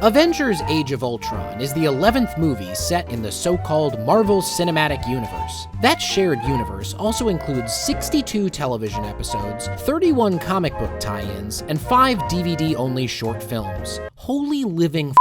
Avengers Age of Ultron is the 11th movie set in the so-called Marvel Cinematic Universe. That shared universe also includes 62 television episodes, 31 comic book tie-ins, and 5 DVD-only short films. Holy living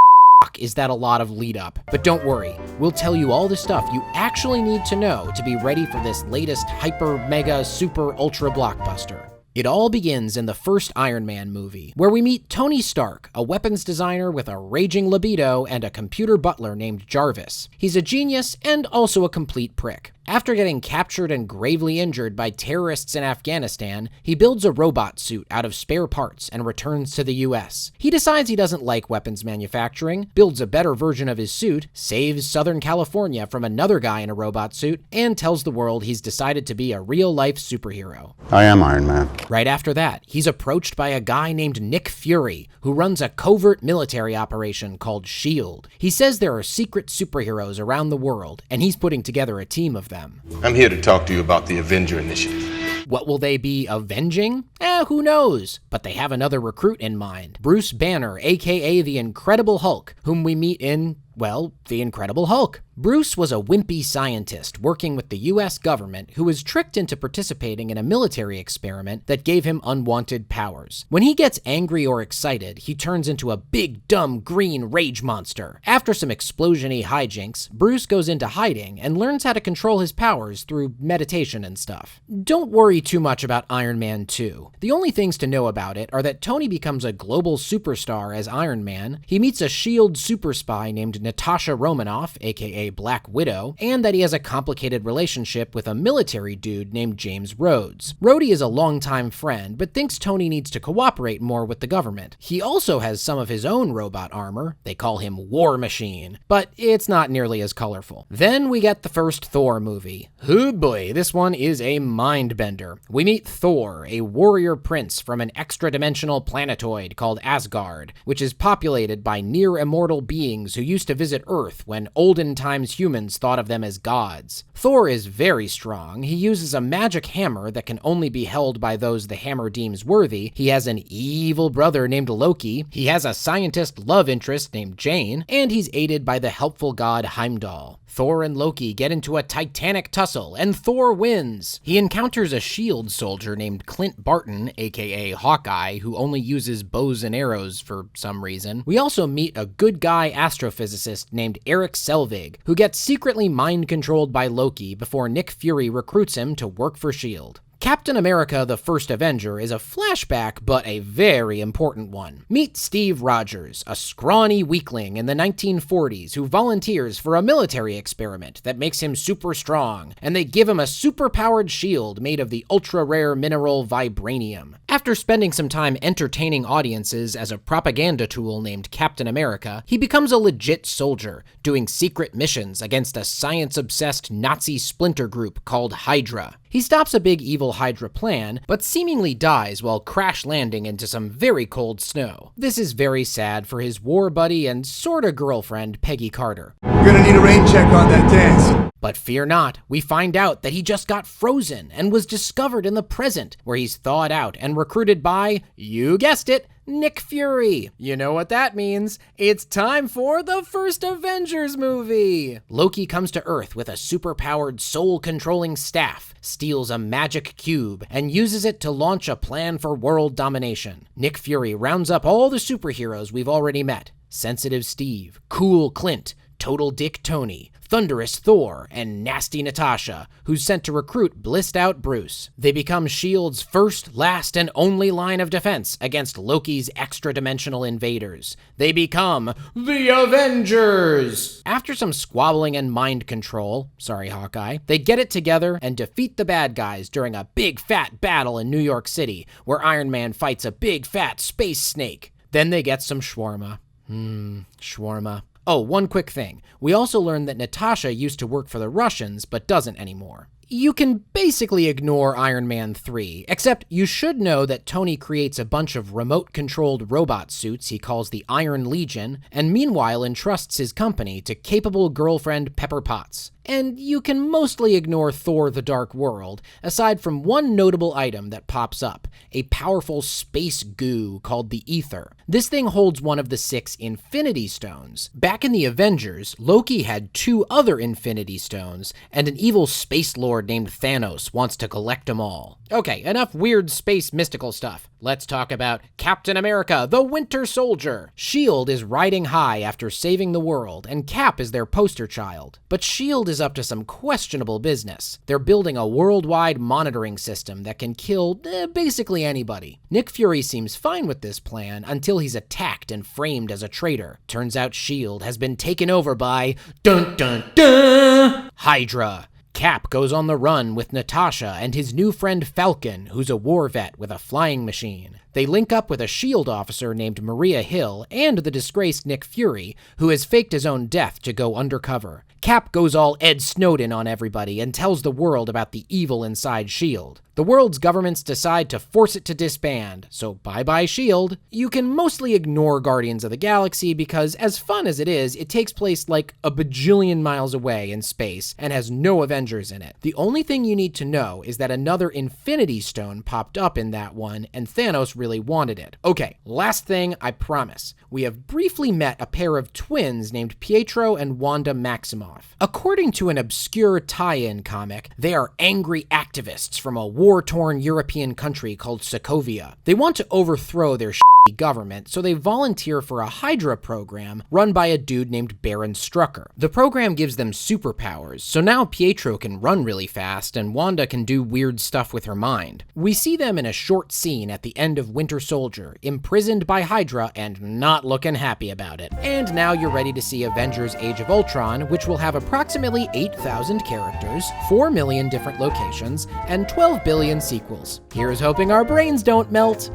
is that a lot of lead up? But don't worry, we'll tell you all the stuff you actually need to know to be ready for this latest hyper, mega, super, ultra blockbuster. It all begins in the first Iron Man movie, where we meet Tony Stark, a weapons designer with a raging libido and a computer butler named Jarvis. He's a genius and also a complete prick. After getting captured and gravely injured by terrorists in Afghanistan, he builds a robot suit out of spare parts and returns to the US. He decides he doesn't like weapons manufacturing, builds a better version of his suit, saves Southern California from another guy in a robot suit, and tells the world he's decided to be a real-life superhero. I am Iron Man. Right after that, he's approached by a guy named Nick Fury, who runs a covert military operation called S.H.I.E.L.D. He says there are secret superheroes around the world, and he's putting together a team of them. I'm here to talk to you about the Avenger initiative. What will they be avenging? Who knows? But they have another recruit in mind, Bruce Banner, aka the Incredible Hulk, whom we meet in, well, The Incredible Hulk. Bruce was a wimpy scientist working with the US government who was tricked into participating in a military experiment that gave him unwanted powers. When he gets angry or excited, he turns into a big, dumb, green rage monster. After some explosion-y hijinks, Bruce goes into hiding and learns how to control his powers through meditation and stuff. Don't worry too much about Iron Man 2. The only things to know about it are that Tony becomes a global superstar as Iron Man, he meets a S.H.I.E.L.D. super spy named Natasha Romanoff, aka Black Widow, and that he has a complicated relationship with a military dude named James Rhodes. Rhodey is a longtime friend, but thinks Tony needs to cooperate more with the government. He also has some of his own robot armor. They call him War Machine, but it's not nearly as colorful. Then we get the first Thor movie. Oh boy, this one is a mind-bender. We meet Thor, a warrior prince from an extra-dimensional planetoid called Asgard, which is populated by near-immortal beings who used to visit Earth when olden times humans thought of them as gods. Thor is very strong. He uses a magic hammer that can only be held by those the hammer deems worthy. He has an evil brother named Loki. He has a scientist love interest named Jane, and he's aided by the helpful god Heimdall. Thor and Loki get into a titanic tussle, and Thor wins. He encounters a S.H.I.E.L.D. soldier named Clint Barton, aka Hawkeye, who only uses bows and arrows for some reason. We also meet a good guy astrophysicist named Eric Selvig, who gets secretly mind-controlled by Loki before Nick Fury recruits him to work for S.H.I.E.L.D. Captain America: The First Avenger is a flashback, but a very important one. Meet Steve Rogers, a scrawny weakling in the 1940s who volunteers for a military experiment that makes him super strong, and they give him a super-powered shield made of the ultra-rare mineral vibranium. After spending some time entertaining audiences as a propaganda tool named Captain America, he becomes a legit soldier, doing secret missions against a science-obsessed Nazi splinter group called Hydra. He stops a big evil Hydra plan, but seemingly dies while crash landing into some very cold snow. This is very sad for his war buddy and sorta girlfriend, Peggy Carter. You're gonna need a rain check on that dance. But fear not, we find out that he just got frozen and was discovered in the present, where he's thawed out and recruited by, you guessed it, Nick Fury. You know what that means. It's time for the first Avengers movie. Loki comes to Earth with a super-powered soul-controlling staff, steals a magic cube, and uses it to launch a plan for world domination. Nick Fury rounds up all the superheroes we've already met. Sensitive Steve, Cool Clint, Total Dick Tony, Thunderous Thor, and Nasty Natasha, who's sent to recruit blissed-out Bruce. They become S.H.I.E.L.D.'s first, last, and only line of defense against Loki's extra-dimensional invaders. They become the Avengers! After some squabbling and mind control, sorry Hawkeye, they get it together and defeat the bad guys during a big fat battle in New York City, where Iron Man fights a big fat space snake. Then they get some shawarma. Shawarma. Oh, one quick thing. We also learned that Natasha used to work for the Russians, but doesn't anymore. You can basically ignore Iron Man 3, except you should know that Tony creates a bunch of remote-controlled robot suits he calls the Iron Legion, and meanwhile entrusts his company to capable girlfriend Pepper Potts. And you can mostly ignore Thor: The Dark World, aside from one notable item that pops up, a powerful space goo called the Ether. This thing holds one of the 6 Infinity Stones. Back in the Avengers, Loki had 2 other Infinity Stones, and an evil space lord named Thanos wants to collect them all. Okay, enough weird space mystical stuff. Let's talk about Captain America, the Winter Soldier. S.H.I.E.L.D. is riding high after saving the world, and Cap is their poster child. But S.H.I.E.L.D. is up to some questionable business. They're building a worldwide monitoring system that can kill basically anybody. Nick Fury seems fine with this plan until he's attacked and framed as a traitor. Turns out S.H.I.E.L.D. has been taken over by dun dun dun Hydra. Cap goes on the run with Natasha and his new friend Falcon, who's a war vet with a flying machine. They link up with a S.H.I.E.L.D. officer named Maria Hill and the disgraced Nick Fury, who has faked his own death to go undercover. Cap goes all Ed Snowden on everybody and tells the world about the evil inside S.H.I.E.L.D. The world's governments decide to force it to disband, so bye-bye S.H.I.E.L.D. You can mostly ignore Guardians of the Galaxy because, as fun as it is, it takes place like a bajillion miles away in space and has no Avengers in it. The only thing you need to know is that another Infinity Stone popped up in that one, and Thanos really wanted it. Okay, last thing, I promise. We have briefly met a pair of twins named Pietro and Wanda Maximoff. According to an obscure tie-in comic, they are angry activists from a war-torn European country called Sokovia. They want to overthrow their government, so they volunteer for a Hydra program run by a dude named Baron Strucker. The program gives them superpowers, so now Pietro can run really fast and Wanda can do weird stuff with her mind. We see them in a short scene at the end of Winter Soldier, imprisoned by Hydra and not looking happy about it. And now you're ready to see Avengers Age of Ultron, which will have approximately 8,000 characters, 4 million different locations, and 12 billion sequels. Here's hoping our brains don't melt.